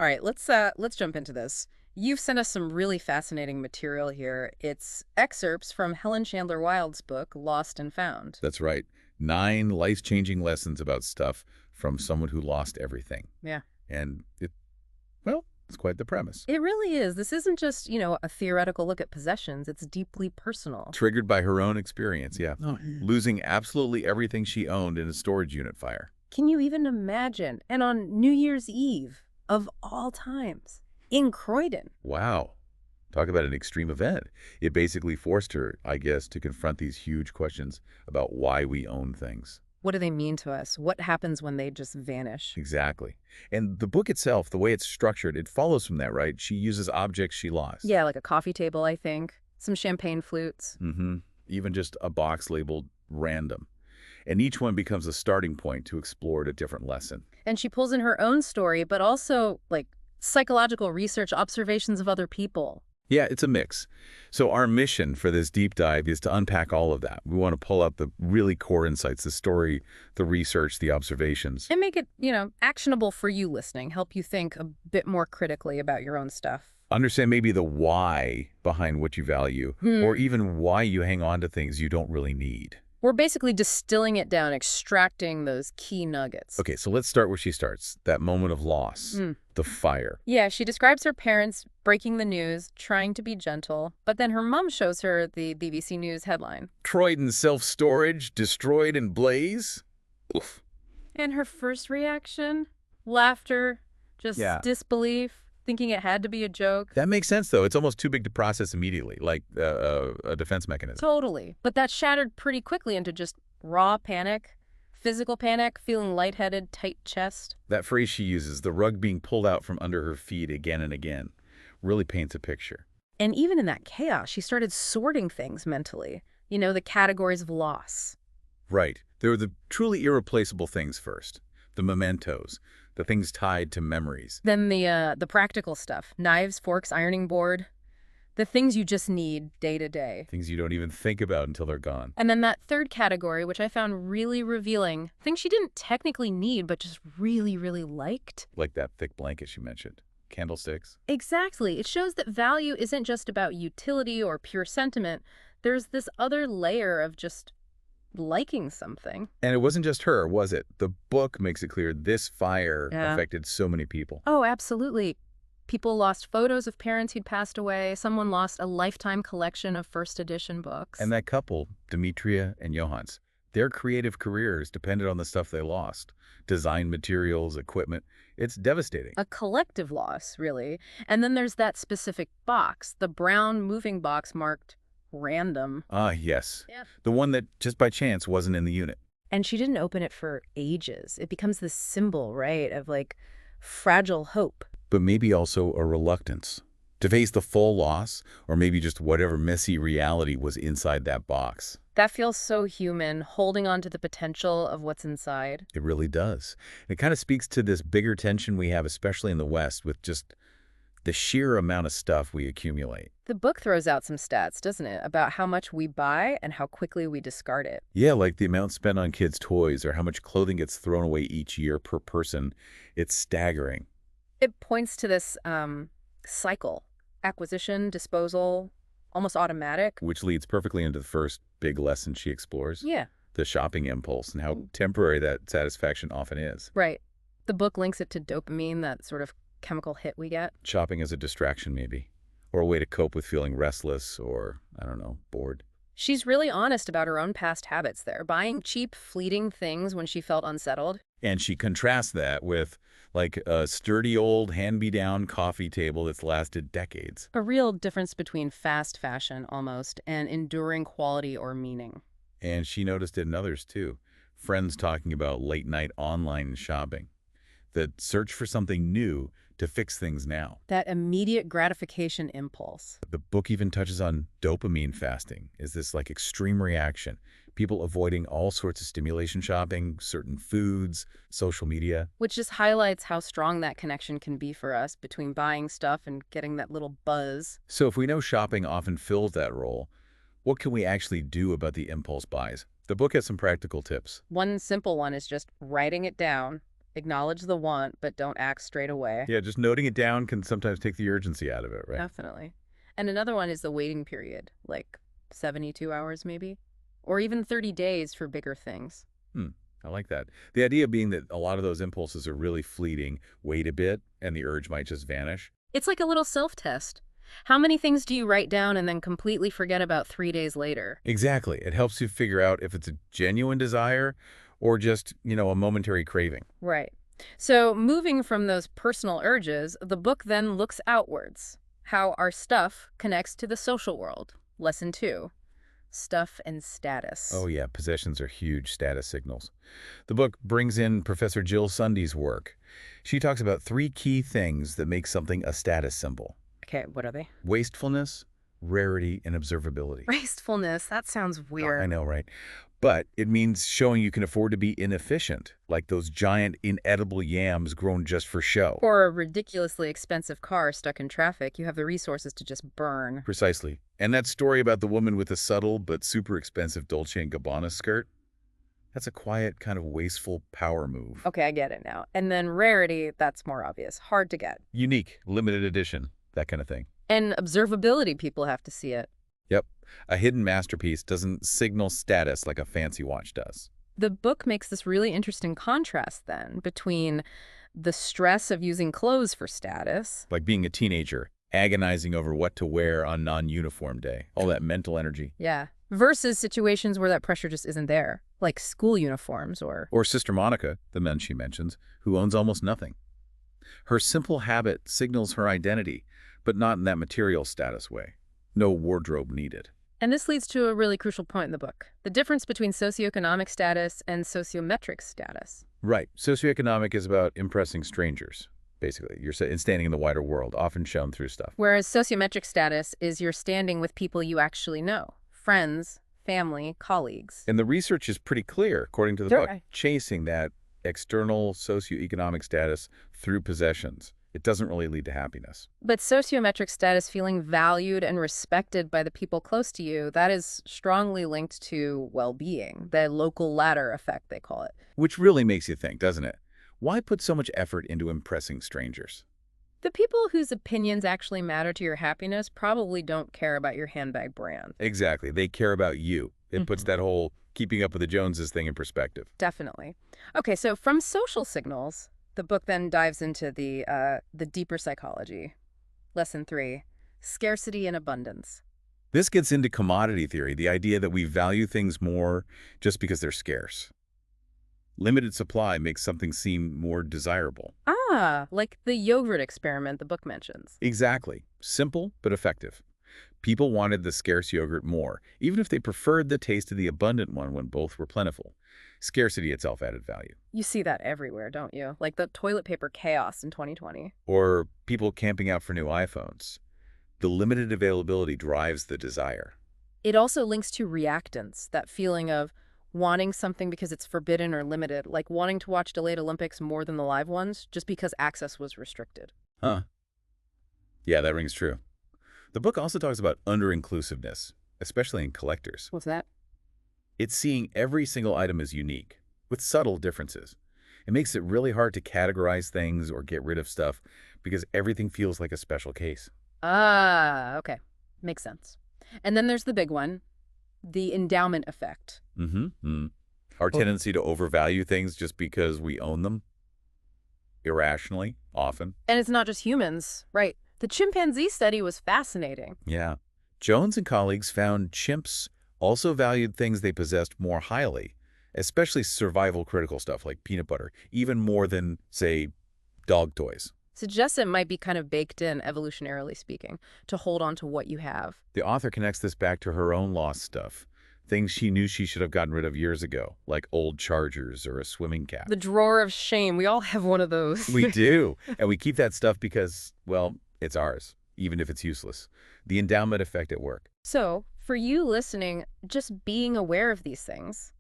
All right, let's jump into this. You've sent us some really fascinating material here. It's excerpts from Helen Chandler-Wilde's book, Lost and Found. That's right. 9 life-changing lessons about stuff from someone who lost everything. Yeah. And well, it's quite the premise. It really is. This isn't just, a theoretical look at possessions. It's deeply personal. Triggered by her own experience, yeah. Oh. Losing absolutely everything she owned in a storage unit fire. Can you even imagine? And on New Year's Eve, of all times, in Croydon. Wow. Talk about an extreme event. It basically forced her, I guess, to confront these huge questions about why we own things. What do they mean to us? What happens when they just vanish? Exactly. And the book itself, the way it's structured, it follows from that, right? She uses objects she lost. Yeah, like a coffee table, I think. Some champagne flutes. Mm-hmm. Even just a box labeled random. And each one becomes a starting point to explore a different lesson. And she pulls in her own story, but also, psychological research, observations of other people. Yeah, it's a mix. So our mission for this deep dive is to unpack all of that. We want to pull out the really core insights, the story, the research, the observations. And make it, actionable for you listening, help you think a bit more critically about your own stuff. Understand maybe the why behind what you value, or even why you hang on to things you don't really need. We're basically distilling it down, extracting those key nuggets. Okay, so let's start where she starts, that moment of loss, the fire. Yeah, she describes her parents breaking the news, trying to be gentle, but then her mom shows her the BBC News headline. Croydon self-storage destroyed in blaze? Oof. And her first reaction? Laughter, just disbelief, thinking it had to be a joke. That makes sense, though. It's almost too big to process immediately, like a defense mechanism. Totally. But that shattered pretty quickly into just raw panic, physical panic, feeling lightheaded, tight chest. That phrase she uses, the rug being pulled out from under her feet again and again, really paints a picture. And even in that chaos, she started sorting things mentally. The categories of loss. Right. There were the truly irreplaceable things first, the mementos, the things tied to memories. Then the practical stuff, knives, forks, ironing board, the things you just need day to day. Things you don't even think about until they're gone. And then that third category, which I found really revealing, things she didn't technically need, but just really, really liked. Like that thick blanket she mentioned. Candlesticks. Exactly. It shows that value isn't just about utility or pure sentiment. There's this other layer of just liking something. And it wasn't just her, was it? The book makes it clear this fire affected so many people. Oh, absolutely. People lost photos of parents who'd passed away. Someone lost a lifetime collection of first edition books. And that couple, Demetria and Johannes, their creative careers depended on the stuff they lost. Design materials, equipment. It's devastating. A collective loss, really. And then there's that specific box, the brown moving box marked random. Ah, yes. Yeah. The one that just by chance wasn't in the unit. And she didn't open it for ages. It becomes this symbol, right, of fragile hope. But maybe also a reluctance to face the full loss, or maybe just whatever messy reality was inside that box. That feels so human, holding on to the potential of what's inside. It really does. It kind of speaks to this bigger tension we have, especially in the West, with just the sheer amount of stuff we accumulate. The book throws out some stats, doesn't it, about how much we buy and how quickly we discard it. Yeah, like the amount spent on kids' toys or how much clothing gets thrown away each year per person. It's staggering. It points to this cycle, acquisition, disposal, almost automatic. Which leads perfectly into the first big lesson she explores. Yeah. The shopping impulse and how temporary that satisfaction often is. Right. The book links it to dopamine, that sort of chemical hit we get. Shopping as a distraction, maybe. Or a way to cope with feeling restless or, I don't know, bored. She's really honest about her own past habits there, buying cheap, fleeting things when she felt unsettled. And she contrasts that with, like, a sturdy old hand-me-down coffee table that's lasted decades. A real difference between fast fashion, almost, and enduring quality or meaning. And she noticed it in others, too. Friends talking about late-night online shopping. The search for something new to fix things now. That immediate gratification impulse. The book even touches on dopamine fasting. Is this extreme reaction? People avoiding all sorts of stimulation shopping, certain foods, social media. Which just highlights how strong that connection can be for us between buying stuff and getting that little buzz. So if we know shopping often fills that role, what can we actually do about the impulse buys? The book has some practical tips. One simple one is just writing it down. Acknowledge the want, but don't act straight away. Yeah, just noting it down can sometimes take the urgency out of it, right? Definitely. And another one is the waiting period, like 72 hours maybe, or even 30 days for bigger things. Hmm, I like that. The idea being that a lot of those impulses are really fleeting, wait a bit, and the urge might just vanish. It's like a little self-test. How many things do you write down and then completely forget about 3 days later? Exactly. It helps you figure out if it's a genuine desire or just, a momentary craving. Right. So, moving from those personal urges, the book then looks outwards. How our stuff connects to the social world. Lesson 2. Stuff and status. Oh yeah, possessions are huge status signals. The book brings in Professor Jill Sunday's work. She talks about three key things that make something a status symbol: Okay, what are they? wastefulness, rarity, and observability. Wastefulness. That sounds Oh, I weird. know, right? But it means showing you can afford to be inefficient, like those giant inedible yams grown just for show. For a ridiculously expensive car stuck in traffic, you have the resources to just burn. Precisely. And that story about the woman with the subtle but super expensive Dolce & Gabbana skirt, that's a quiet, kind of wasteful power move. Okay, I get it now. And then rarity, that's more obvious. Hard to get. Unique, limited edition, that kind of thing. And observability, people have to see it. Yep. A hidden masterpiece doesn't signal status like a fancy watch does. The book makes this really interesting contrast then between the stress of using clothes for status. Like being a teenager, agonizing over what to wear on non-uniform day. All that mental energy. Yeah. Versus situations where that pressure just isn't there, like school uniforms or... Or Sister Monica, the man she mentions, who owns almost nothing. Her simple habit signals her identity, but not in that material status way. No wardrobe needed. And this leads to a really crucial point in the book, the difference between socioeconomic status and sociometric status. Right. Socioeconomic is about impressing strangers, basically. You're standing in the wider world, often shown through stuff. Whereas sociometric status is you're standing with people you actually know, friends, family, colleagues. And the research is pretty clear, according to the Sure. book, chasing that external socioeconomic status through possessions. It doesn't really lead to happiness. But sociometric status, feeling valued and respected by the people close to you, that is strongly linked to well-being, the local ladder effect, they call it. Which really makes you think, doesn't it? Why put so much effort into impressing strangers? The people whose opinions actually matter to your happiness probably don't care about your handbag brand. Exactly. They care about you. It puts that whole keeping up with the Joneses thing in perspective. Definitely. Okay, so from social signals, the book then dives into the deeper psychology. Lesson 3, scarcity and abundance. This gets into commodity theory, the idea that we value things more just because they're scarce. Limited supply makes something seem more desirable. Ah, like the yogurt experiment the book mentions. Exactly. Simple, but effective. People wanted the scarce yogurt more, even if they preferred the taste of the abundant one when both were plentiful. Scarcity itself added value. You see that everywhere, don't you? Like the toilet paper chaos in 2020. Or people camping out for new iPhones. The limited availability drives the desire. It also links to reactance, that feeling of wanting something because it's forbidden or limited, like wanting to watch delayed Olympics more than the live ones just because access was restricted. Huh. Yeah, that rings true. The book also talks about under-inclusiveness, especially in collectors. What's that? It's seeing every single item as unique, with subtle differences. It makes it really hard to categorize things or get rid of stuff because everything feels like a special case. Ah, okay. Makes sense. And then there's the big one, the endowment effect. Our tendency to overvalue things just because we own them, irrationally, often. And it's not just humans, right? The chimpanzee study was fascinating. Yeah. Jones and colleagues found chimps also valued things they possessed more highly, especially survival-critical stuff like peanut butter, even more than, say, dog toys. Suggests it might be kind of baked in, evolutionarily speaking, to hold on to what you have. The author connects this back to her own lost stuff, things she knew she should have gotten rid of years ago, like old chargers or a swimming cap. The drawer of shame. We all have one of those. We do, and we keep that stuff because, well, it's ours, even if it's useless. The endowment effect at work. So, for you listening, just being aware of these things,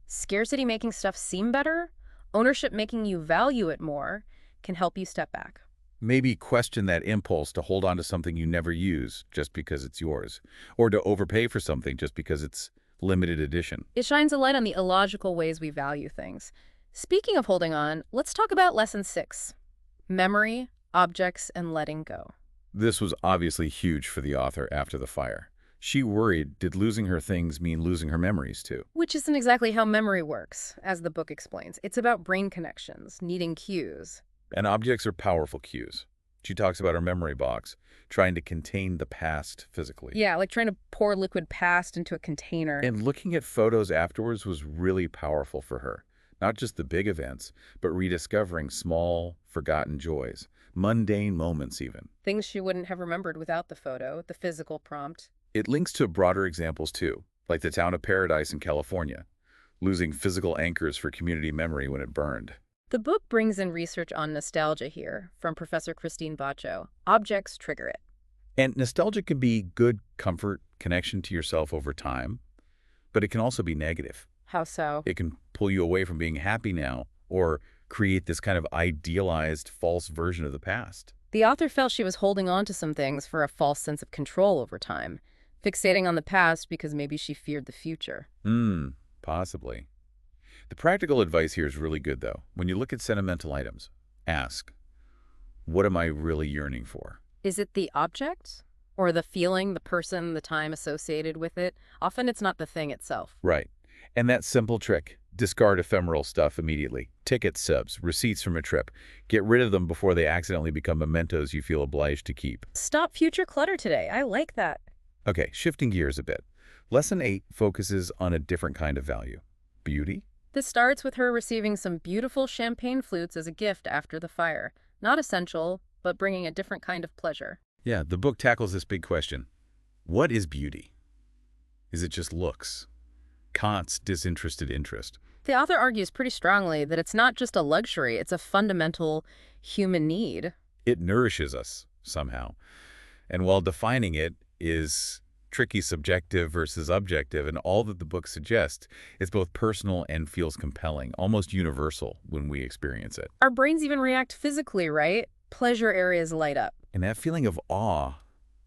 scarcity making stuff seem better, ownership making you value it more, can help you step back. Maybe question that impulse to hold on to something you never use just because it's yours, or to overpay for something just because it's limited edition. It shines a light on the illogical ways we value things. Speaking of holding on, let's talk about lesson 6, memory, objects, and letting go. This was obviously huge for the author after the fire. She worried, did losing her things mean losing her memories too? Which isn't exactly how memory works, as the book explains. It's about brain connections, needing cues. And objects are powerful cues. She talks about her memory box, trying to contain the past physically. Yeah, like trying to pour liquid past into a container. And looking at photos afterwards was really powerful for her. Not just the big events, but rediscovering small, forgotten joys, mundane moments even. Things she wouldn't have remembered without the photo, the physical prompt. It links to broader examples too, like the town of Paradise in California, losing physical anchors for community memory when it burned. The book brings in research on nostalgia here from Professor Christine Baccio. Objects trigger it. And nostalgia can be good comfort, connection to yourself over time, but it can also be negative. How so? It can pull you away from being happy now or create this kind of idealized false version of the past. The author felt she was holding on to some things for a false sense of control over time, fixating on the past because maybe she feared the future. Possibly. The practical advice here is really good, though. When you look at sentimental items, ask, what am I really yearning for? Is it the object? Or the feeling, the person, the time associated with it? Often it's not the thing itself. Right. And that simple trick, discard ephemeral stuff immediately. Ticket stubs, receipts from a trip. Get rid of them before they accidentally become mementos you feel obliged to keep. Stop future clutter today. I like that. Okay, shifting gears a bit. Lesson 8 focuses on a different kind of value. Beauty? This starts with her receiving some beautiful champagne flutes as a gift after the fire. Not essential, but bringing a different kind of pleasure. Yeah, the book tackles this big question. What is beauty? Is it just looks? Kant's disinterested interest. The author argues pretty strongly that it's not just a luxury, it's a fundamental human need. It nourishes us, somehow. And while defining it is tricky subjective versus objective, and all that the book suggests, it's both personal and feels compelling, almost universal when we experience it. Our brains even react physically, right? Pleasure areas light up. And that feeling of awe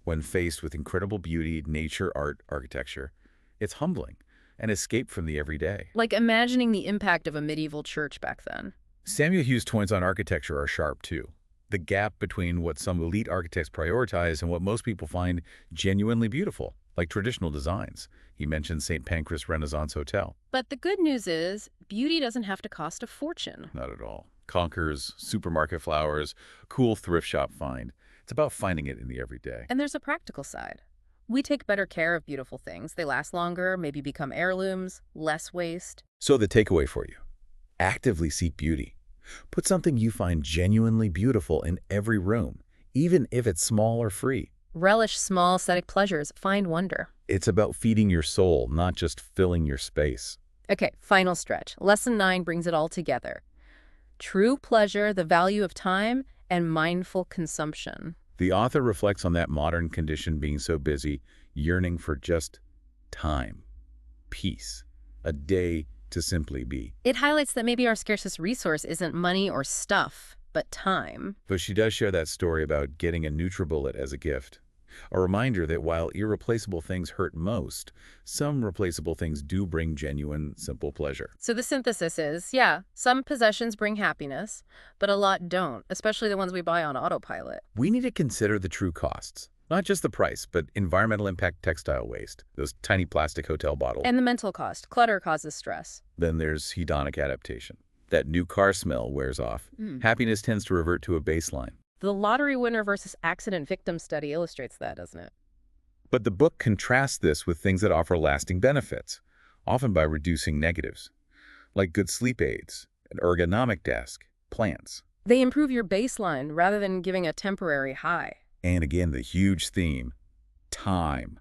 when faced with incredible beauty, nature, art, architecture, it's humbling, an escape from the everyday. Like imagining the impact of a medieval church back then. Samuel Hughes' points on architecture are sharp, too. The gap between what some elite architects prioritize and what most people find genuinely beautiful, like traditional designs. He mentions St. Pancras Renaissance Hotel. But the good news is, beauty doesn't have to cost a fortune. Not at all. Conkers, supermarket flowers, cool thrift shop find. It's about finding it in the everyday. And there's a practical side. We take better care of beautiful things. They last longer, maybe become heirlooms, less waste. So the takeaway for you, actively seek beauty. Put something you find genuinely beautiful in every room, even if it's small or free. Relish small aesthetic pleasures. Find wonder. It's about feeding your soul, not just filling your space. Okay, final stretch. Lesson 9 brings it all together. True pleasure, the value of time, and mindful consumption. The author reflects on that modern condition being so busy, yearning for just time, peace, a day to simply be. It highlights that maybe our scarcest resource isn't money or stuff, but time. But she does share that story about getting a NutriBullet as a gift. A reminder that while irreplaceable things hurt most, some replaceable things do bring genuine, simple pleasure. So the synthesis is, yeah, some possessions bring happiness, but a lot don't, especially the ones we buy on autopilot. We need to consider the true costs. Not just the price, but environmental impact, textile waste, those tiny plastic hotel bottles. And the mental cost. Clutter causes stress. Then there's hedonic adaptation. That new car smell wears off. Happiness tends to revert to a baseline. The lottery winner versus accident victim study illustrates that, doesn't it? But the book contrasts this with things that offer lasting benefits, often by reducing negatives, like good sleep aids, an ergonomic desk, plants. They improve your baseline rather than giving a temporary high. And again, the huge theme, time.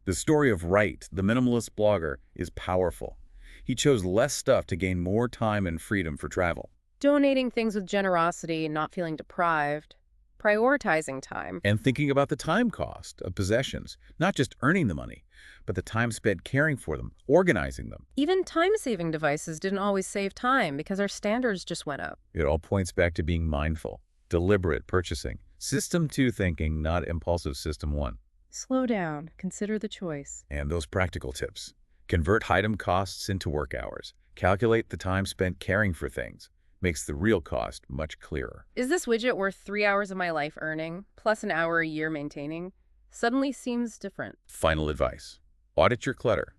The story of Wright, the minimalist blogger, is powerful. He chose less stuff to gain more time and freedom for travel. Donating things with generosity, not feeling deprived. Prioritizing time. And thinking about the time cost of possessions, not just earning the money, but the time spent caring for them, organizing them. Even time-saving devices didn't always save time because our standards just went up. It all points back to being mindful, deliberate purchasing, System 2 thinking, not impulsive System 1. Slow down. Consider the choice. And those practical tips. Convert item costs into work hours. Calculate the time spent caring for things. Makes the real cost much clearer. Is this widget worth 3 hours of my life earning, plus an hour a year maintaining? Suddenly seems different. Final advice. Audit your clutter.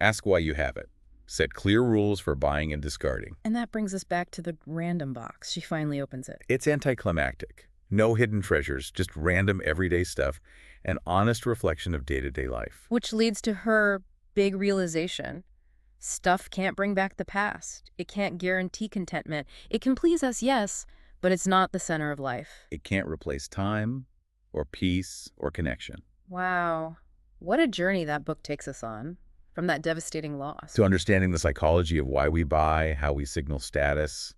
Ask why you have it. Set clear rules for buying and discarding. And that brings us back to the random box. She finally opens it. It's anticlimactic. No hidden treasures, just random everyday stuff, an honest reflection of day-to-day life. Which leads to her big realization. Stuff can't bring back the past. It can't guarantee contentment. It can please us, yes, but it's not the center of life. It can't replace time, or peace, or connection. Wow. What a journey that book takes us on, from that devastating loss. To understanding the psychology of why we buy, how we signal status,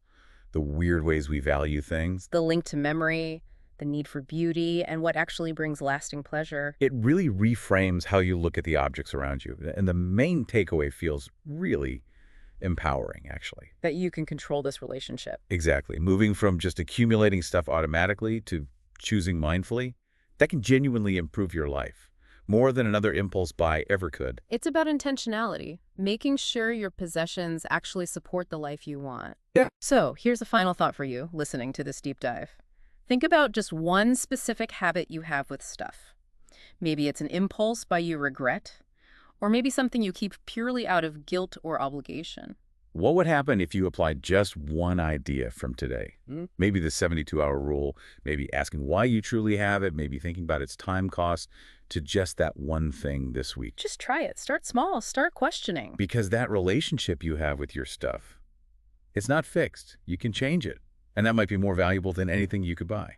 the weird ways we value things. The link to memory, the need for beauty, and what actually brings lasting pleasure. It really reframes how you look at the objects around you. And the main takeaway feels really empowering, actually. That you can control this relationship. Exactly. Moving from just accumulating stuff automatically to choosing mindfully, that can genuinely improve your life. More than another impulse buy ever could. It's about intentionality, making sure your possessions actually support the life you want. Yeah. So here's a final thought for you listening to this deep dive. Think about just one specific habit you have with stuff. Maybe it's an impulse buy you regret, or maybe something you keep purely out of guilt or obligation. What would happen if you applied just one idea from today? Maybe the 72-hour rule, maybe asking why you truly have it, maybe thinking about its time cost to just that one thing this week. Just try it. Start small. Start questioning. Because that relationship you have with your stuff, it's not fixed. You can change it. And that might be more valuable than anything you could buy.